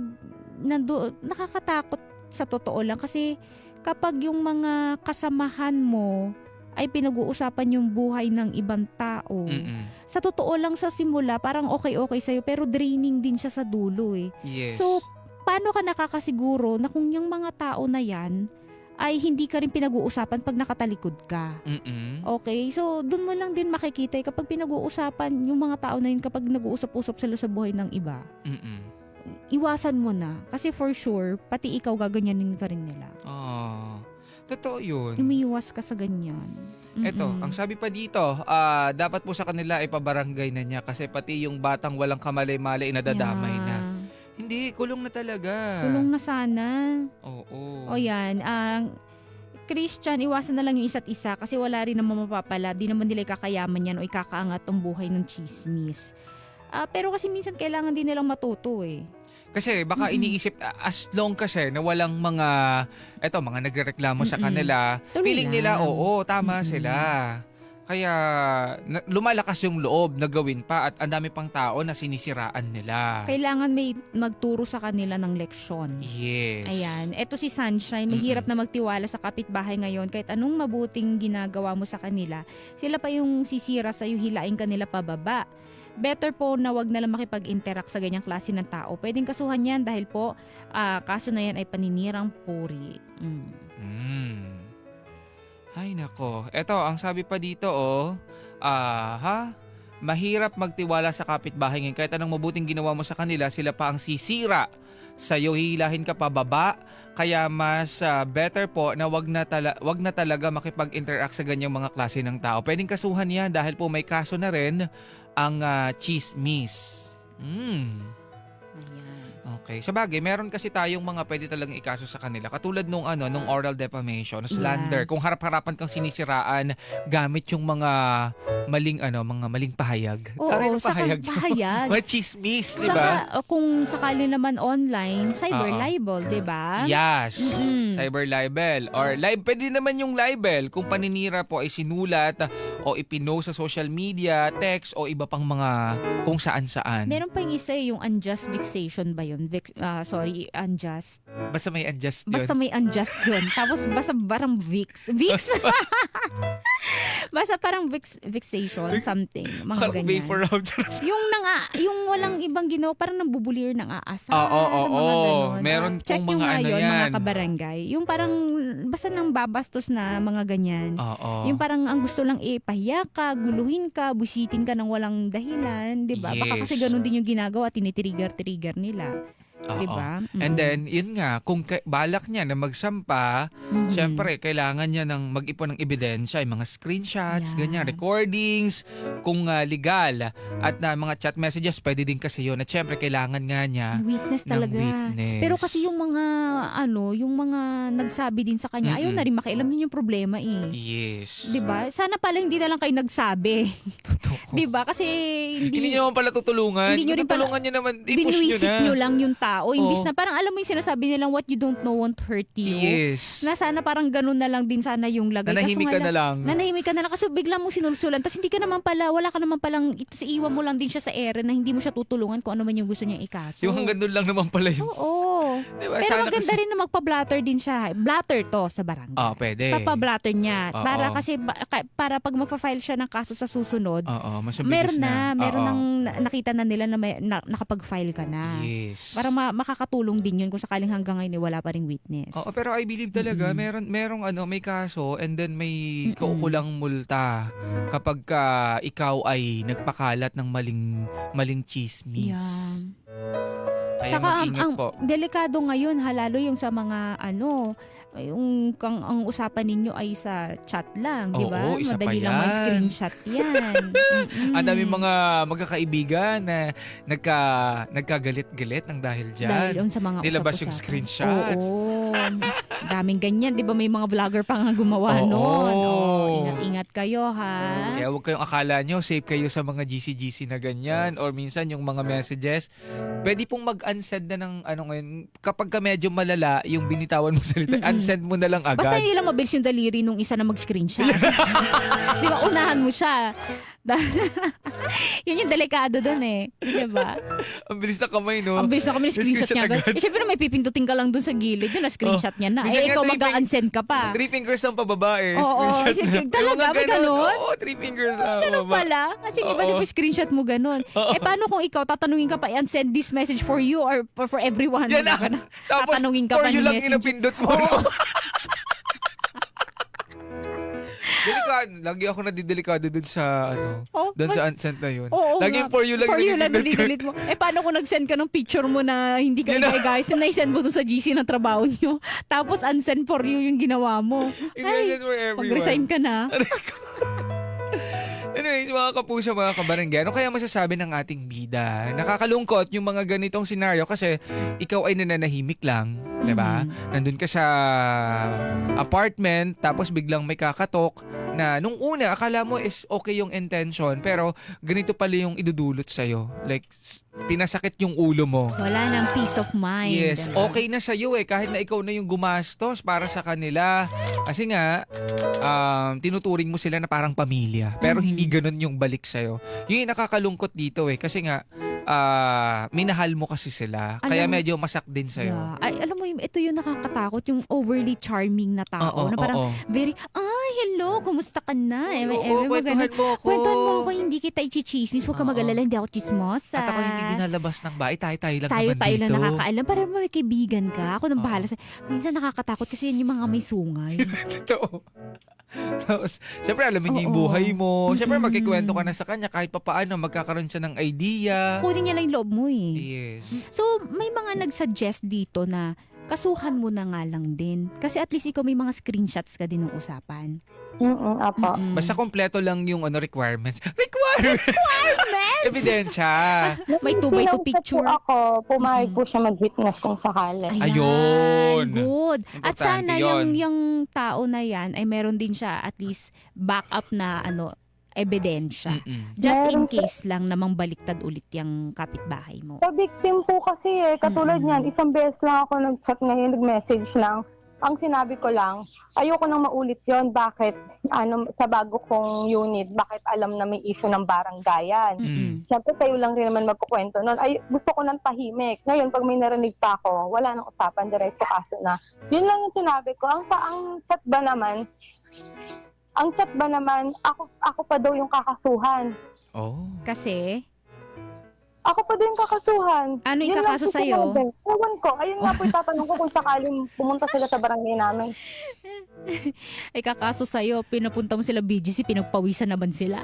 nakakatakot sa totoo lang kasi kapag yung mga kasamahan mo ay pinag-uusapan yung buhay ng ibang tao. Mm-mm. Sa totoo lang sa simula, parang okay sa'yo pero draining din siya sa dulo eh. Yes. So, paano ka nakakasiguro na kung yung mga tao na yan ay hindi ka rin pinag-uusapan pag nakatalikod ka? Mm-mm. Okay? So, dun mo lang din makikita eh, kapag pinag-uusapan yung mga tao na yun, kapag nag-uusap-usap sila sa buhay ng iba, Mm-mm. iwasan mo na. Kasi for sure, pati ikaw gaganyanin ka rin nila. Totoo yun. Umiiwas ka sa ganyan. Eto, ang sabi pa dito, dapat po sa kanila ay pabarangay na niya kasi pati yung batang walang kamalay-malay nadadamay na. Hindi, kulong na talaga. Kulong na sana. Oo. O yan, Christian, iwasan na lang yung isa't isa kasi wala rin naman mapapala. Di naman nila ikakayaman yan o ikakaangat ang buhay ng chismis. Pero kasi minsan kailangan din nilang matuto eh. Kasi baka iniisip, as long kasi na walang mga nagrereklamo sa kanila, Tuloy feeling nila, lang. oo, tama sila. Kaya lumalakas yung loob na gawin pa at ang dami pang tao na sinisiraan nila. Kailangan may magturo sa kanila ng leksyon. Yes. Ayan. Eto si Sunshine, mahirap na magtiwala sa kapitbahay ngayon kahit anong mabuting ginagawa mo sa kanila. Sila pa yung sisira sa'yo, hilain kanila pababa. Better po na wag na lang makipag-interact sa ganyang klase ng tao. Pwedeng kasuhan yan dahil po kaso na yan ay paninirang puri. Ay nako. Eto, ang sabi pa dito mahirap magtiwala sa kapitbahay ngayon. Kahit anong mabuting ginawa mo sa kanila, sila pa ang sisira sa'yo, hihilahin ka pababa. Kaya mas better po na wag na talaga makipag-interact sa ganyang mga klase ng tao. Pwedeng kasuhan yan dahil po may kaso na rin ang chismis. Ayan. Okay. Sa bagay, meron kasi tayong mga pwede talagang ikaso sa kanila. Katulad nung oral defamation, slander. Kung harap-harapan kang sinisiraan gamit yung mga maling pahayag. Oo, Aray ng saka pahayag. Mga chismis, di ba? Saka kung sakali naman online, cyber libel, di ba? Yes. Mm-mm. Cyber libel. Or pwede naman yung libel kung paninira po ay sinulat o ipinost sa social media, text o iba pang mga kung saan-saan. Meron pa yung isa yung unjust vexation ba yun? Unjust. Basta may unjust yun. Basta may unjust yun. Tapos basta parang Vix? Basta parang vexation, something. Mga ganyan. For Yung walang ibang ginawa, parang nambubulir ng aasar. Oo. Mga ganon. Meron Check pong yung mga nga yun, yan. mga kabarangay. Yung parang basta nang babastos na mga ganyan. Oo. Yung parang ang gusto lang ipahiya ka, guluhin ka, busitin ka ng walang dahilan, 'di ba? Baka Yes. kasi ganun din yung ginagawa, tinitrigger nila. Oo. 'Di ba? And then, yun nga, kung balak niya na magsampa, syempre, kailangan niya ng mag-ipon ng ebidensya, yung mga screenshots, Yeah. ganyan, recordings, kung legal, at mga chat messages, pwede din kasi yun. At syempre, kailangan nga niya Witness ng talaga. witness. Pero kasi yung mga nagsabi din sa kanya, ayaw na rin makialam, yun yung problema eh. Yes. 'Di ba? Sana pala hindi na lang kayo nagsabi. Totoo. 'Di ba? Kasi Hindi niyo naman pala tutulungan. Hindi niyo rin pala- tutulungan niyo naman, i-push niyo binuwisit na. nyo lang yung tao. Imbis Oo. na parang alam mo yung sinasabi nilang what you don't know won't hurt you. Yes. Na sana parang ganun na lang din sana yung lagay. Nanahimik ka na lang. Nanahimik ka na lang kasi bigla mo sinulsulan. Tapos hindi ka naman pala, wala ka naman palang, iwan mo lang din siya sa ere na hindi mo siya tutulungan kung ano man yung gusto niyang ikaso. Yung hanggang doon lang naman pala yung... Oo. Diba? Pero Sana maganda kasi- rin na magpa-blatter din siya. Blatter to sa barangay. Pwede. Papablatter niya. Oo. Para kasi, para pag magpa-file siya ng kaso sa susunod, Mas mabilis meron Oo. nang nakita na nila na, nakapag-file ka na. Yes. Para makakatulong din yun kung sakaling hanggang ngayon wala pa ring witness. Oo, pero I believe talaga merong may kaso and then may kaukulang multa kapag ikaw ay nagpakalat ng maling chismis. Yeah. Kaya Saka mag-ingat ang po. delikado ngayon lalo yung sa mga yung ang usapan ninyo ay sa chat lang, di ba? Oo, isa pa Madali lang yan. ma-screenshot yan. Ang dami mga magkakaibigan na nagkagalit-galit ng dahil dyan. Dahil yun sa mga Nilabas yung usap-usapan. screenshots. Oo. Daming ganyan, di ba? May mga vlogger pa nga gumawa Oo, noon. Ingat-ingat kayo, ha? Kaya huwag kayong akala nyo, safe kayo sa mga GC-GC na ganyan or minsan yung mga messages. Pwede pong mag-unsend na ng ano ngayon. Kapag ka medyo malala yung binitawan mo salita, unsend mo na lang agad. Basta hindi lang mabilis yung daliri nung isa na mag-screenshot. Di ba? Unahan mo siya. Yun yung delikado dun eh. Di ba? Ang bilis na kamay, no? Ang bilis na kami screenshot niya agad. agad. Eh, syempre may pipindutin ka lang dun sa gilid. Yun, na-screenshot niya na. Minsan Eh, nga ikaw 3 mag-unsend ka pa. 3 fingers lang pababa eh. Oo, Screenshot sige, na. talaga? Yung mga May ganun? Oo, 3 fingers lang Ganun pababa. pala. Kasi di ba, di ba screenshot mo ganun? Eh, paano kung ikaw tatanungin ka pa, unsend this message for you or for everyone? Yan na. Di ba na? Tapos, Tatanungin ka for pa you ni lang messenger. inapindot mo. No? Delikado. Lagi ako nadidelikado dun sa, ano, Oh, dun sa unsent na yun. Oo Laging nga. for you lang For you lang dinidilid dinidelete ko. mo. Eh, paano kung nag-send ka ng picture mo na hindi ka Yun na. guys, na i-send mo dun sa GC ng trabaho nyo. Tapos unsend for you yung ginawa mo. Ay, Ganyan for everyone. mag-resign ka na. Anyways, mga kapuso, mga kabarangay, ano kaya masasabi ng ating bida? Nakakalungkot yung mga ganitong senaryo kasi ikaw ay nananahimik lang, di ba? Nandun ka sa apartment, tapos biglang may kakatok na nung una, akala mo is okay yung intention, pero ganito pala yung idudulot sa'yo. Like, pinasakit yung ulo mo. Wala nang peace of mind. Yes, okay na sa'yo eh. Kahit na ikaw na yung gumastos para sa kanila. Kasi nga, tinuturing mo sila na parang pamilya. Pero hindi ganun yung balik sa'yo. Yun yung nakakalungkot dito eh. Kasi nga, minahal mo kasi sila. Kaya Alam- medyo masak din sa'yo. Yeah. Ay, alam mo, ito yung nakakatakot, yung overly charming na tao. Oo, na parang oo. very, hello, kumusta ka na? Oo, kwentuhan mo ako. Kwentuhan mo ako, hindi kita i-chismis. Huwag ka Oo. mag-alala, hindi ako chismosa. At ako hindi dinalabas ng bahay. Tayo-tayo lang Tayo naman dito. lang nakakaalam. Para may kaibigan ka. Ako nang Oo. bahala sa... Minsan nakakatakot kasi yan yung mga may sungay. Totoo. Tapos, syempre alamin niya yung Oo. buhay mo. Syempre Mm-mm. magkikwento ka na sa kanya kahit papaano magkakaroon siya ng idea. Kunin niya lang yung loob mo eh. Yes. So, may mga nag-suggest dito na kasuhan mo na nga lang din. Kasi at least ikaw may mga screenshots ka din ng usapan. Apo. Mm. Basta kompleto lang yung requirements. Requirements! Ebidensya. May 2x2 Pinangkat picture. Po ako, pumayag po siya mag-witness kung sakali. Ayun. Good. At Importante sana yun. yung tao na yan ay meron din siya at least backup na ebidensya. Mm-mm. Just in Meron case lang namang baliktad ulit yung kapitbahay mo. Sa victim po kasi katulad niyan, isang beses lang ako nag-chat ngayon, nag-message lang. Ang sinabi ko lang, ayoko nang maulit yon. Bakit? Sa bago kong unit, bakit alam na may issue ng baranggayan? Mm. Siyempre, kayo lang rin naman magkukwento nun. Ay, gusto ko nang tahimik. Ngayon, pag may narinig pa ako, wala nang usapan, diretso kaso na. Yun lang yung sinabi ko. Ang chat ba naman, ako pa daw yung kakasuhan. Oh. Kasi, Ako pa din kakasuhan. ano yung Yun lang kakaso po sa'yo? sinabi. Ewan ko. Ayun nga po itatanong ko kung sakaling pumunta sila sa barangay namin. Ay kakaso sa'yo, pinapunta mo sila BGC, pinagpawisan naman sila.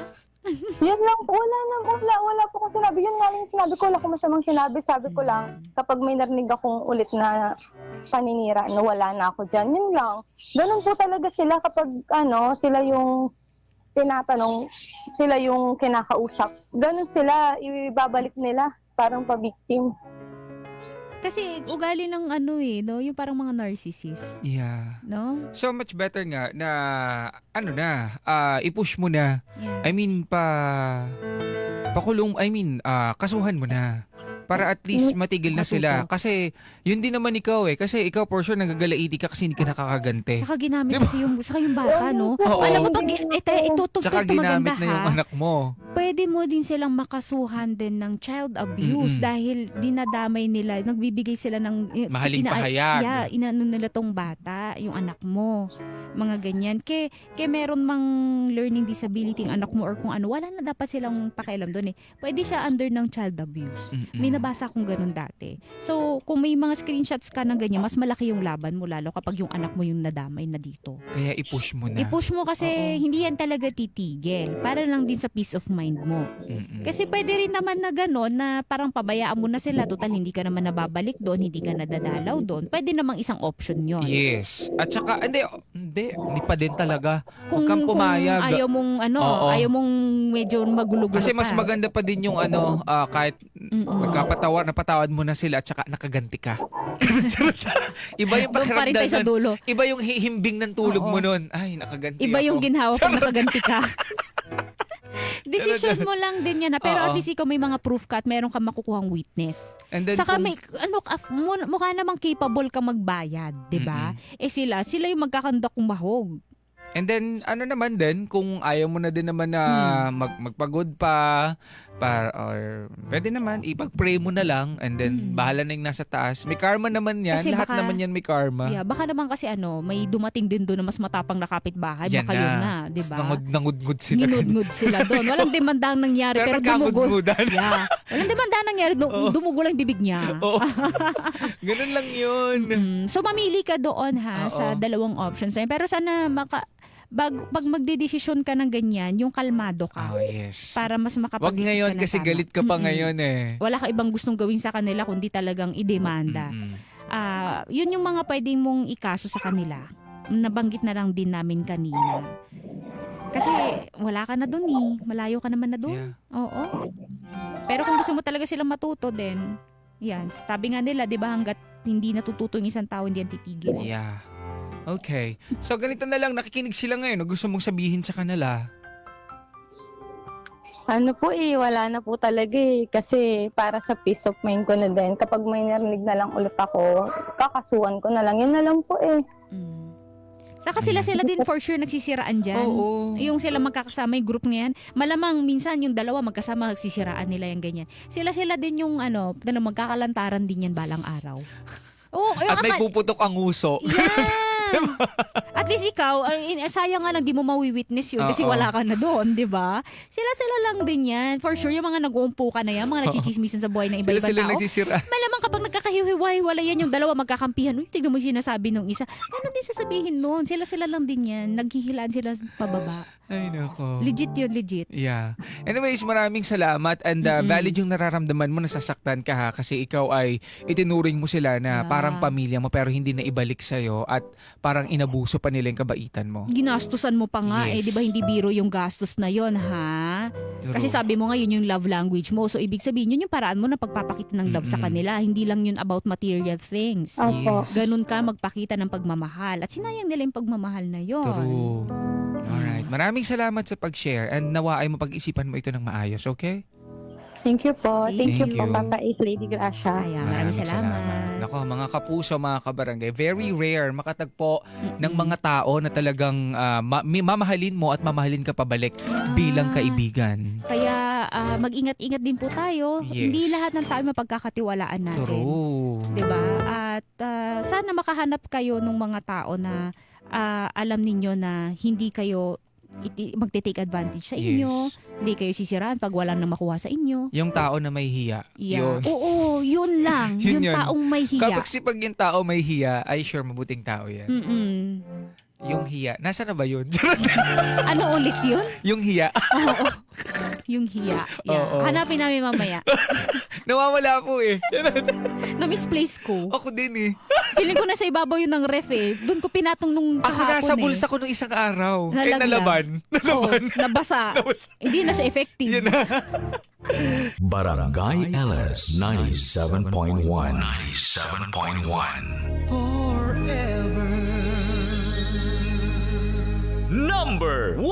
Yun lang po. Wala po kong sinabi. Yun nga lang yung sinabi ko. Wala ko masamang sinabi. Sabi ko lang, kapag may narinig akong ulit na paninira, na wala na ako dyan. Yun lang. Ganun po talaga sila kapag sila yung tinatanong, sila yung kinakausap. Ganun sila, ibabalik nila. Parang pa-victim. Kasi ugali ng yung parang mga narcissist, Yeah. no? So much better nga na i-push mo na. Yeah. I mean kasuhan mo na. Para at least matigil na sila. Kasi yun din naman ikaw eh. Kasi ikaw for sure nagagalaiti ka kasi hindi ka nakakagante. Saka ginamit Diba? kasi yung bata, no? Oo. Alam mo, pag ito Tsaka maganda ginamit na yung ha, anak mo. pwede mo din silang makasuhan din ng child abuse dahil dinadamay nila, nagbibigay sila ng Mahaling pahayag. Yeah, inano nila tong bata, yung anak mo. Mga ganyan. Kaya meron mang learning disability ang anak mo or kung ano, wala na dapat silang pakialam doon eh. Pwede siya under ng child abuse. May nabasa akong ganun dati. So, kung may mga screenshots ka ng ganyan, mas malaki yung laban mo lalo kapag yung anak mo yung nadamay na dito. Kaya i-push mo na. I-push mo kasi Oo. hindi yan talaga titigil. Para lang din sa peace of mind mind mo. Mm-mm. Kasi pwede rin naman na gano'n na parang pabayaan mo na sila. Total, hindi ka naman nababalik doon, hindi ka nadadalaw doon. Pwede namang isang option yon. Yes. At saka, hindi pa din talaga. Huwag kang pumayag. Kung ayaw mong, Oo. ayaw mong medyo magulo-gulo Kasi mas pa. maganda pa din yung kahit napatawad mo na sila at saka nakaganti ka. Iba yung Doon pa rin tayo sa pakiramdam nun. dulo. Iba yung hihimbing ng tulog Oo. mo nun. Ay, nakaganti Iba yung ako. ginhawa pag nakaganti ka. Decision mo lang din yan. Pero Oo. at least ikaw may mga proof ka at meron kang makukuhang witness. And then Saka kung- may, mukha namang capable ka magbayad, di ba? Sila yung magkakandak kumahog. And then, naman din, kung ayaw mo na din naman na magpagod pa, or pwede naman, ipag-pray mo na lang, and then, bahala na yung nasa taas. May karma naman yan. Kasi Lahat baka- naman yan may karma. Yeah, baka naman kasi may dumating din doon na mas matapang na kapitbahay. Baka yun na, di ba? Nangudngud sila. Ginudngud sila doon. Walang demandang nangyari, pero dumugol. nagkangudngudan. Yeah. Walang demandang nangyari, dumugol ang bibig niya. Oo. Ganun lang yun. So mamili ka doon Oo. sa dalawang options na yun. Pero sana pag magdedesisyon ka ng ganyan, yung kalmado ka. Oh, yes. Para mas makapag-isip Wag ngayon ka na kasi tama. galit ka pa ngayon eh. Wala ka ibang gustong gawin sa kanila kundi talagang idemanda. Yun yung mga pwedeng mong ikaso sa kanila. Nabanggit na lang din namin kanina. Kasi wala ka na dun eh. Malayo ka naman na dun. Yeah. Oo. Pero kung gusto mo talaga silang matuto din, yan. Sabi nga nila, di ba, hanggat hindi natututo yung isang tao, hindi yan titigil. Yeah. Okay. So ganito na lang, nakikinig sila ngayon. Gusto mong sabihin sa kanila. Wala na po talaga eh. Kasi para sa peace of mind ko na din, kapag may narinig na lang ulit ako, kakasuhan ko na lang. Yun na lang po eh. Saka sila din for sure nagsisiraan dyan. Oo. Yung sila magkakasama, yung group na yan, malamang minsan yung dalawa magkasama, nagsisiraan nila yung ganyan. Sila din yung magkakalantaran din yan balang araw. Oo, At may puputok ang uso. Yeah. At least ikaw, sayang nga lang di mo mawi-witness yun kasi Oo. wala ka na doon, di ba? Sila lang din yan. For sure, yung mga nag-uumpo ka na yan, mga nagchichismisan sa buhay ng iba-ibang Sila tao. nagsisira. Malamang kapag nagkakahiwa-wala yan, yung dalawa magkakampihan, uy, tignan mo yung sinasabi nung isa. Ganon din sasabihin nun. Sila lang din yan. Naghihilaan sila pababa. Ay, nako. Legit yun, legit. Yeah. Anyways, maraming salamat and valid yung nararamdaman mo, nasasaktan ka ha kasi ikaw ay itinuring mo sila na Yeah. parang pamilya mo pero hindi na ibalik sa'yo at parang inabuso pa nila yung kabaitan mo. Ginastusan mo pa nga Yes. di ba hindi biro yung gastos na yon ha? True. Kasi sabi mo nga yun yung love language mo. So ibig sabihin yun yung paraan mo na pagpapakita ng love sa kanila. Hindi lang yun about material things. Opo. Ganun ka magpakita ng pagmamahal. At sinayang nila yung pagmamahal na yon. True. Alright. Maraming salamat sa pag-share and nawa ay mapag-isipan mo ito ng maayos, okay? Thank you po. Thank you Thank po, you. Papa Ace, Lady Gracia. Ayan, maraming salamat. Nako, mga kapuso, mga kabarangay, very rare makatagpo ng mga tao na talagang mamahalin mo at mamahalin ka pabalik bilang kaibigan. Kaya mag-ingat-ingat din po tayo. Yes. Hindi lahat ng tao mapagkakatiwalaan natin. True. 'Di ba? At sana makahanap kayo ng mga tao na alam ninyo na hindi kayo magte-take advantage sa inyo. Yes. Hindi kayo sisiraan pag walang na makuha sa inyo. Yung tao na may hiya. Yeah. Yun. Oo, yun lang. Yun yung yun. taong may hiya. Kapag sipag yung tao may hiya, ay sure mabuting tao yan. Mm-mm. Yung hiya. Nasa na ba yun? Ano ulit yun? Yung hiya. Yung hiya. Yeah. Oo. Hanapin namin mamaya. Nawawala po eh. Na-misplace ko. Ako din eh. Feeling ko nasa ibabaw yun ng ref eh. Doon ko pinatong nung Ako kahapon nasa eh. bulsa ko nung isang araw. Nalaglag. Nalaban. Oo, nabasa. Hindi na siya effective. Yan na. Barangay LS 97.1 97.1 Number 1